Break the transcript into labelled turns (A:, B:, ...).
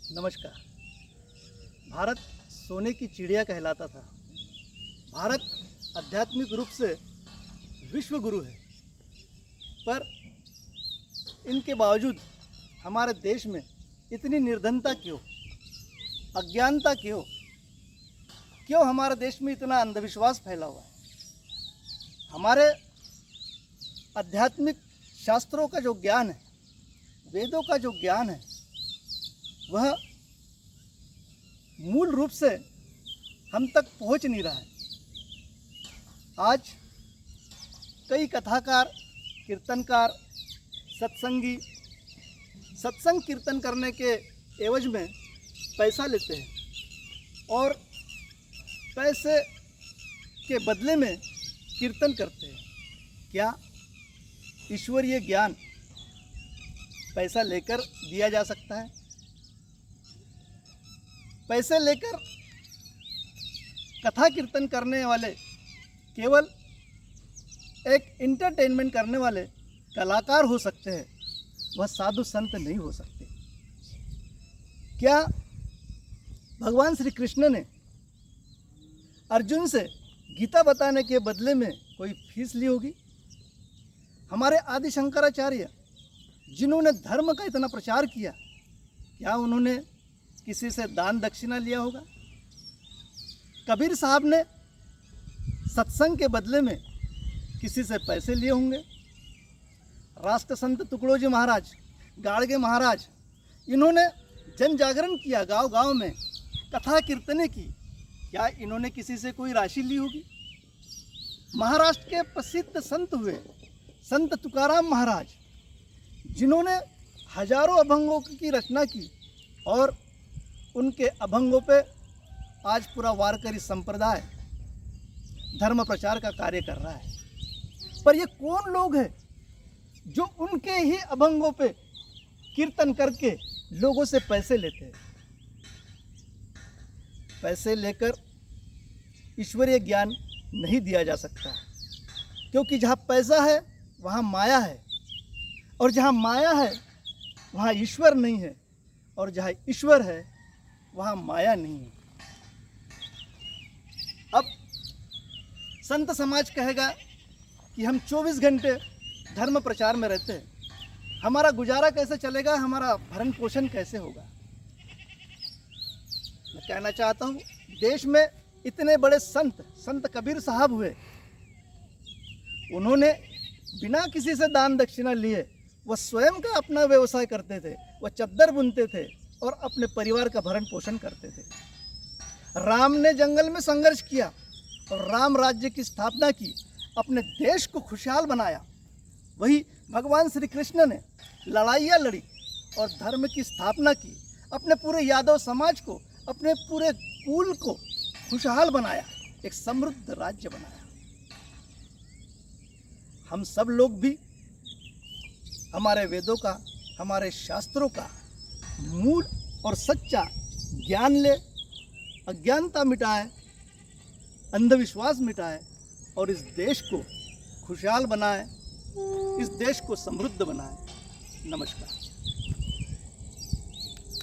A: नमस्कार। भारत सोने की चिड़िया कहलाता था। भारत आध्यात्मिक रूप से विश्व गुरु है, पर इनके बावजूद हमारे देश में इतनी निर्धनता क्यों, अज्ञानता क्यों, हमारे देश में इतना अंधविश्वास फैला हुआ है। हमारे आध्यात्मिक शास्त्रों का जो ज्ञान है, वेदों का जो ज्ञान है, वह मूल रूप से हम तक पहुंच नहीं रहा है। आज कई कथाकार, कीर्तनकार, सत्संगी सत्संग कीर्तन करने के एवज में पैसा लेते हैं और पैसे के बदले में कीर्तन करते हैं। क्या ईश्वरीय ज्ञान पैसा लेकर दिया जा सकता है? पैसे लेकर कथा कीर्तन करने वाले केवल एक इंटरटेनमेंट करने वाले कलाकार हो सकते हैं, वह साधु संत नहीं हो सकते। क्या भगवान श्री कृष्ण ने अर्जुन से गीता बताने के बदले में कोई फीस ली होगी? हमारे आदि शंकराचार्य जिन्होंने धर्म का इतना प्रचार किया, क्या उन्होंने किसी से दान दक्षिणा लिया होगा? कबीर साहब ने सत्संग के बदले में किसी से पैसे लिए होंगे? राष्ट्र संत तुकडोजी महाराज, गाड़गे महाराज, इन्होंने जन जागरण किया, गांव गांव में कथा कीर्तने की, क्या इन्होंने किसी से कोई राशि ली होगी? महाराष्ट्र के प्रसिद्ध संत हुए संत तुकाराम महाराज, जिन्होंने हजारों अभंगों की रचना की और उनके अभंगों पे आज पूरा वारकरी संप्रदाय धर्म प्रचार का कार्य कर रहा है। पर ये कौन लोग हैं जो उनके ही अभंगों पे कीर्तन करके लोगों से पैसे लेते हैं? पैसे लेकर ईश्वरीय ज्ञान नहीं दिया जा सकता, क्योंकि जहाँ पैसा है वहाँ माया है, और जहाँ माया है वहाँ ईश्वर नहीं है, और जहाँ ईश्वर है वहाँ माया नहीं है। अब संत समाज कहेगा कि हम 24 घंटे धर्म प्रचार में रहते हैं, हमारा गुजारा कैसे चलेगा, हमारा भरण पोषण कैसे होगा? मैं कहना चाहता हूँ, देश में इतने बड़े संत कबीर साहब हुए, उन्होंने बिना किसी से दान दक्षिणा लिए वह स्वयं का अपना व्यवसाय करते थे, वह चद्दर बुनते थे और अपने परिवार का भरण पोषण करते थे। राम ने जंगल में संघर्ष किया और राम राज्य की स्थापना की, अपने देश को खुशहाल बनाया। वही भगवान श्री कृष्ण ने लड़ाइयाँ लड़ी और धर्म की स्थापना की, अपने पूरे यादव समाज को, अपने पूरे कुल को खुशहाल बनाया, एक समृद्ध राज्य बनाया। हम सब लोग भी हमारे वेदों का, हमारे शास्त्रों का मूल और सच्चा ज्ञान ले, अज्ञानता मिटाए, अंधविश्वास मिटाए और इस देश को खुशहाल बनाए, इस देश को समृद्ध बनाए। नमस्कार।